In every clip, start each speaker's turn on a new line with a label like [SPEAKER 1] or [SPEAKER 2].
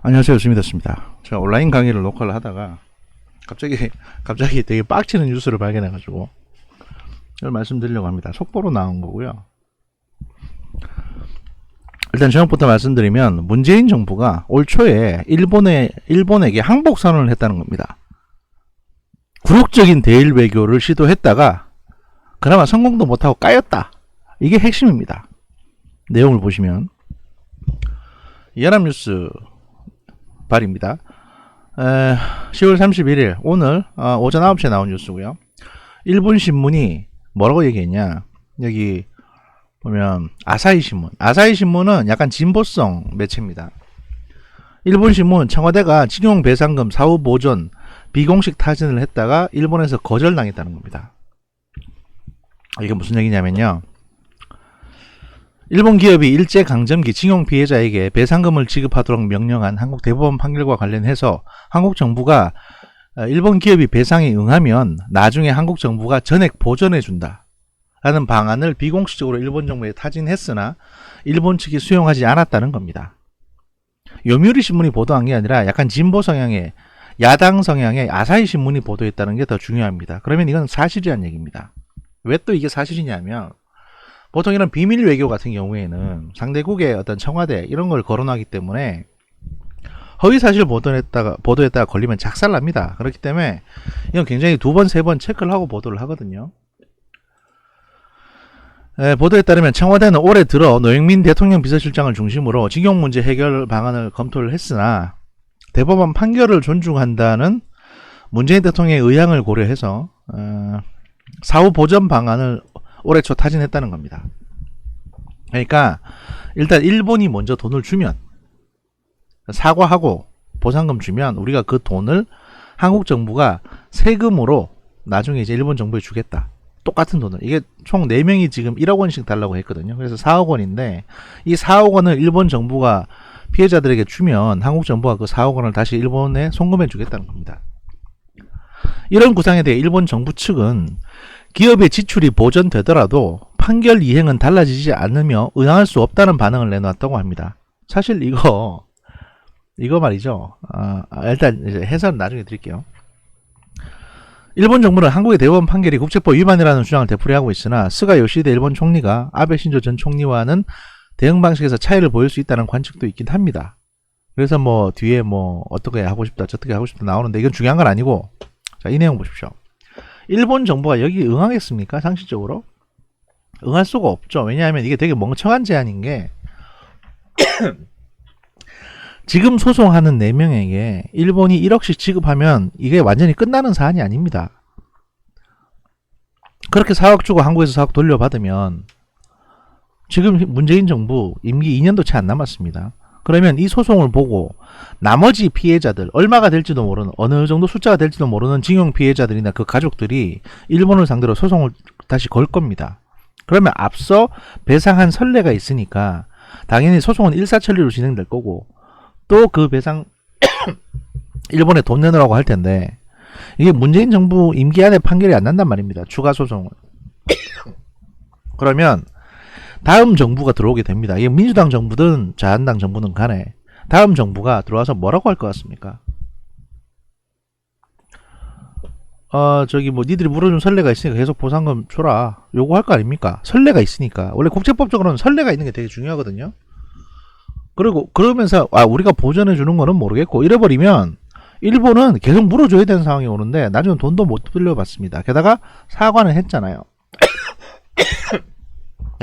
[SPEAKER 1] 안녕하세요, 스미더스입니다. 제가 온라인 강의를 녹화를 하다가 갑자기 되게 빡치는 뉴스를 발견해가지고 이걸 말씀드리려고 합니다. 속보로 나온 거고요. 일단 제목부터 말씀드리면 문재인 정부가 올 초에 일본에게 항복 선언을 했다는 겁니다. 굴욕적인 대일 외교를 시도했다가 그나마 성공도 못하고 까였다. 이게 핵심입니다. 내용을 보시면 연합뉴스 발입니다. 10월 31일 오늘 오전 9시에 나온 뉴스고요. 일본 신문이 뭐라고 얘기했냐, 여기 보면 아사히신문은 약간 진보성 매체입니다. 일본 신문 청와대가 징용 배상금 사후 보전 비공식 타진을 했다가 일본에서 거절당했다는 겁니다. 이게 무슨 얘기냐면요, 일본 기업이 일제강점기 징용 피해자에게 배상금을 지급하도록 명령한 한국 대법원 판결과 관련해서 한국 정부가 일본 기업이 배상에 응하면 나중에 한국 정부가 전액 보전해준다 라는 방안을 비공식적으로 일본 정부에 타진했으나 일본 측이 수용하지 않았다는 겁니다. 요미우리 신문이 보도한 게 아니라 약간 진보 성향의 야당 성향의 아사히 신문이 보도했다는 게 더 중요합니다. 그러면 이건 사실이란 얘기입니다. 왜 또 이게 사실이냐면, 보통 이런 비밀 외교 같은 경우에는 상대국의 어떤 청와대 이런 걸 거론하기 때문에 허위사실 보도했다가 걸리면 작살납니다. 그렇기 때문에 이건 굉장히 두 번, 세 번 체크를 하고 보도를 하거든요. 보도에 따르면 청와대는 올해 들어 노영민 대통령 비서실장을 중심으로 징용 문제 해결 방안을 검토를 했으나 대법원 판결을 존중한다는 문재인 대통령의 의향을 고려해서 사후 보전 방안을 올해 초 타진했다는 겁니다. 그러니까 일단 일본이 먼저 돈을 주면, 사과하고 보상금 주면 우리가 그 돈을 한국 정부가 세금으로 나중에 이제 일본 정부에 주겠다. 똑같은 돈을. 이게 총 4명이 지금 1억 원씩 달라고 했거든요. 그래서 4억 원인데 이 4억 원을 일본 정부가 피해자들에게 주면 한국 정부가 그 4억 원을 다시 일본에 송금해 주겠다는 겁니다. 이런 구상에 대해 일본 정부 측은 기업의 지출이 보전되더라도 판결 이행은 달라지지 않으며 응할 수 없다는 반응을 내놓았다고 합니다. 사실 이거 말이죠. 일단 이제 해설은 나중에 드릴게요. 일본 정부는 한국의 대법원 판결이 국제법 위반이라는 주장을 되풀이하고 있으나 스가 요시히데 일본 총리가 아베 신조 전 총리와는 대응 방식에서 차이를 보일 수 있다는 관측도 있긴 합니다. 그래서 뭐 뒤에 뭐 어떻게 하고 싶다 저떻게 하고 싶다 나오는데 이건 중요한 건 아니고, 자, 이 내용 보십시오. 일본 정부가 여기 응하겠습니까? 상식적으로 응할 수가 없죠. 왜냐하면 이게 되게 멍청한 제안인 게 지금 소송하는 4명에게 일본이 1억씩 지급하면 이게 완전히 끝나는 사안이 아닙니다. 그렇게 4억 주고 한국에서 4억 돌려받으면 지금 문재인 정부 임기 2년도 채 안 남았습니다. 그러면 이 소송을 보고 나머지 피해자들, 얼마가 될지도 모르는, 어느 정도 숫자가 될지도 모르는 징용 피해자들이나 그 가족들이 일본을 상대로 소송을 다시 걸 겁니다. 그러면 앞서 배상한 선례가 있으니까 당연히 소송은 일사천리로 진행될 거고, 또 그 배상 일본에 돈 내놓으라고 할 텐데 이게 문재인 정부 임기 안에 판결이 안 난단 말입니다. 추가 소송을. 그러면 다음 정부가 들어오게 됩니다. 이게 민주당 정부든 자한당 정부든 간에 다음 정부가 들어와서 뭐라고 할 것 같습니까? 저기 뭐 니들이 물어준 선례가 있으니까 계속 보상금 줘라, 요거 할 거 아닙니까? 선례가 있으니까. 원래 국제법적으로는 선례가 있는 게 되게 중요하거든요. 그리고 그러면서 우리가 보전해 주는 거는 모르겠고 이래버리면 일본은 계속 물어줘야 되는 상황이 오는데 나중에 돈도 못 돌려받습니다. 게다가 사과는 했잖아요.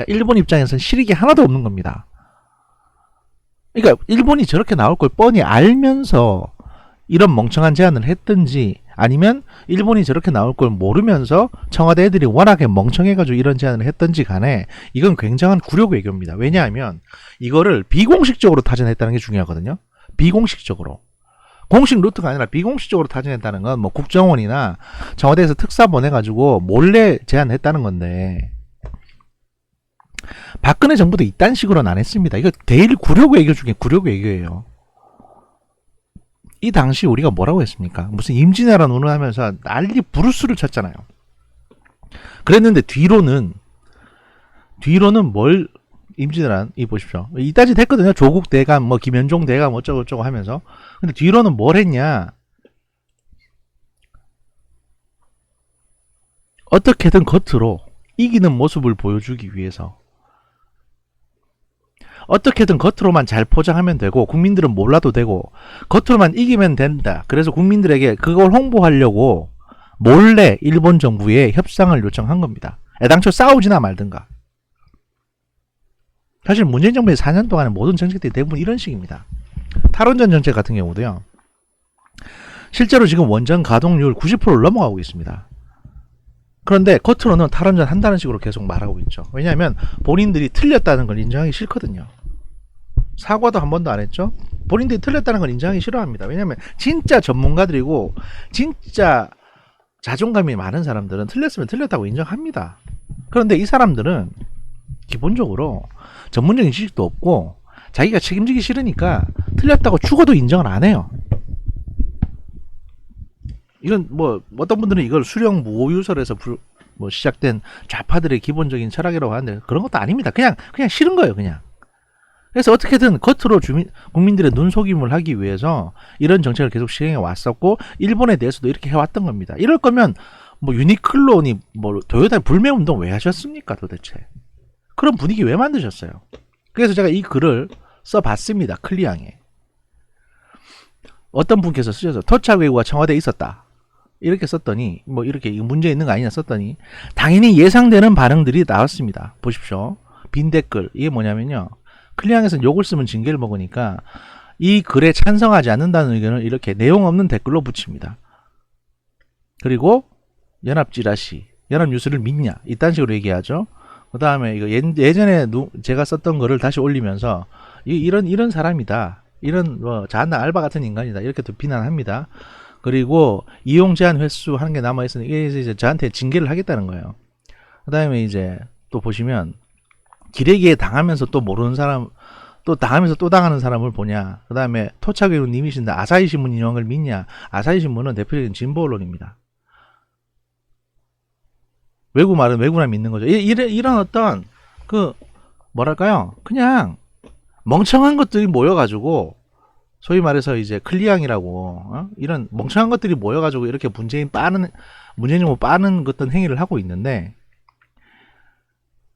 [SPEAKER 1] 일본 입장에서는 실익이 하나도 없는 겁니다. 그러니까 일본이 저렇게 나올 걸 뻔히 알면서 이런 멍청한 제안을 했든지, 아니면 일본이 저렇게 나올 걸 모르면서 청와대 애들이 워낙에 멍청해가지고 이런 제안을 했든지 간에 이건 굉장한 굴욕 외교입니다. 왜냐하면 이거를 비공식적으로 타진했다는 게 중요하거든요. 비공식적으로. 공식 루트가 아니라 비공식적으로 타진했다는 건 뭐 국정원이나 청와대에서 특사 보내가지고 몰래 제안했다는 건데, 박근혜 정부도 이딴 식으로는 안 했습니다. 이거 대일 굴욕 외교 중에 굴욕 외교예요. 이 당시 우리가 뭐라고 했습니까? 무슨 임진왜란 운운하면서 난리 부르스를 쳤잖아요. 그랬는데 뒤로는 뭘 임진왜란 이 보십시오. 이따지 됐거든요. 조국 대감 뭐 김현종 대감 어쩌고 저쩌고 하면서. 근데 뒤로는 뭘 했냐? 어떻게든 겉으로 이기는 모습을 보여주기 위해서 어떻게든 겉으로만 잘 포장하면 되고 국민들은 몰라도 되고 겉으로만 이기면 된다. 그래서 국민들에게 그걸 홍보하려고 몰래 일본 정부에 협상을 요청한 겁니다. 애당초 싸우지나 말든가. 사실 문재인 정부의 4년 동안의 모든 정책들이 대부분 이런 식입니다. 탈원전 정책 같은 경우도요. 실제로 지금 원전 가동률 90%를 넘어가고 있습니다. 그런데 겉으로는 탈원전 한다는 식으로 계속 말하고 있죠. 왜냐하면 본인들이 틀렸다는 걸 인정하기 싫거든요. 사과도 한 번도 안 했죠. 본인들이 틀렸다는 걸 인정하기 싫어합니다. 왜냐하면 진짜 전문가들이고 진짜 자존감이 많은 사람들은 틀렸으면 틀렸다고 인정합니다. 그런데 이 사람들은 기본적으로 전문적인 지식도 없고 자기가 책임지기 싫으니까 틀렸다고 죽어도 인정을 안 해요. 이건 뭐 어떤 분들은 이걸 수령 무오유설에서 뭐 시작된 좌파들의 기본적인 철학이라고 하는데 그런 것도 아닙니다. 그냥 싫은 거예요. 그냥. 그래서 어떻게든 겉으로 국민들의 눈속임을 하기 위해서 이런 정책을 계속 시행해 왔었고 일본에 대해서도 이렇게 해왔던 겁니다. 이럴 거면 뭐 유니클로니 뭐 도요타 불매운동 왜 하셨습니까 도대체? 그런 분위기 왜 만드셨어요? 그래서 제가 이 글을 써봤습니다. 클리앙에. 어떤 분께서 쓰셔서 토착 외구가 청와대에 있었다. 이렇게 썼더니 뭐 이렇게 문제 있는 거 아니냐 썼더니 당연히 예상되는 반응들이 나왔습니다. 보십시오. 빈 댓글 이게 뭐냐면요. 클리앙에서는 욕을 쓰면 징계를 먹으니까 이 글에 찬성하지 않는다는 의견을 이렇게 내용 없는 댓글로 붙입니다. 그리고 연합지라시, 연합뉴스를 믿냐 이딴 식으로 얘기하죠. 그 다음에 이거 예전에 제가 썼던 거를 다시 올리면서 이런 사람이다. 이런 뭐 자한당 알바 같은 인간이다. 이렇게 또 비난합니다. 그리고 이용 제한 횟수 하는 게 남아 있으니 이제 저한테 징계를 하겠다는 거예요. 그 다음에 이제 또 보시면 기레기에 당하면서 또 모르는 사람 또 당하면서 또 당하는 사람을 보냐. 그 다음에 토착외국님이신데 아사히 신문 인용한 걸 믿냐. 아사히 신문은 대표적인 진보 언론입니다. 외국 말은 외국만 믿는 거죠. 이런 어떤 그 뭐랄까요 그냥 멍청한 것들이 모여가지고 소위 말해서 이제 클리앙이라고 이런 멍청한 것들이 모여가지고 이렇게 문재인 정부 빠는 어떤 행위를 하고 있는데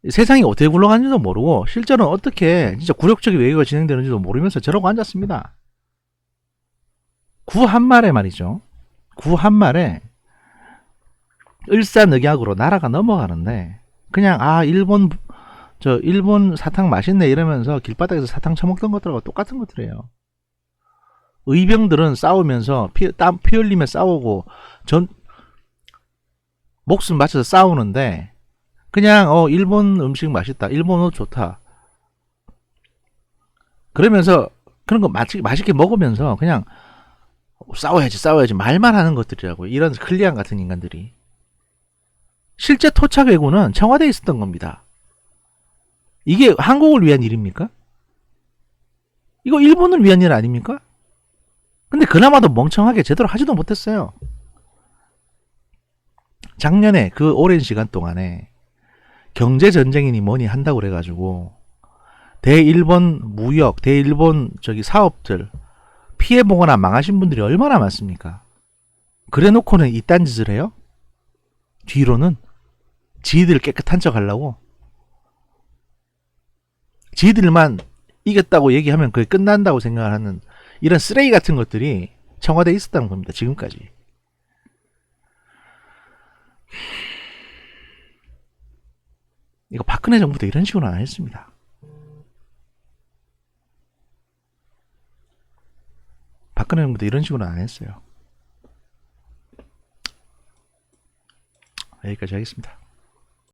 [SPEAKER 1] 세상이 어떻게 굴러가는지도 모르고 실제로는 어떻게 진짜 굴욕적인 외교가 진행되는지도 모르면서 저러고 앉았습니다. 구 한말에 말이죠. 구 한말에 일사늑약으로 나라가 넘어가는데 그냥 일본 사탕 맛있네 이러면서 길바닥에서 사탕 처먹던 것들하고 똑같은 것들이에요. 의병들은 싸우면서 피 흘리며 싸우고 목숨 바쳐서 싸우는데 그냥 일본 음식 맛있다. 일본 옷 좋다. 그러면서 그런 거 맛있게 먹으면서 그냥 싸워야지 말만 하는 것들이라고. 이런 클리앙 같은 인간들이. 실제 토착 외구는 청와대에 있었던 겁니다. 이게 한국을 위한 일입니까? 이거 일본을 위한 일 아닙니까? 근데 그나마도 멍청하게 제대로 하지도 못했어요. 작년에 그 오랜 시간 동안에 경제전쟁이니 뭐니 한다고 그래가지고 대일본 무역, 대일본 사업들 피해보거나 망하신 분들이 얼마나 많습니까? 그래 놓고는 이딴 짓을 해요? 뒤로는 지들 깨끗한 척 하려고 지들만 이겼다고 얘기하면 그게 끝난다고 생각하는 이런 쓰레기 같은 것들이 청와대에 있었다는 겁니다. 지금까지. 이거 박근혜 정부도 이런 식으로 안 했습니다. 박근혜 정부도 이런 식으로 안 했어요. 여기까지 하겠습니다.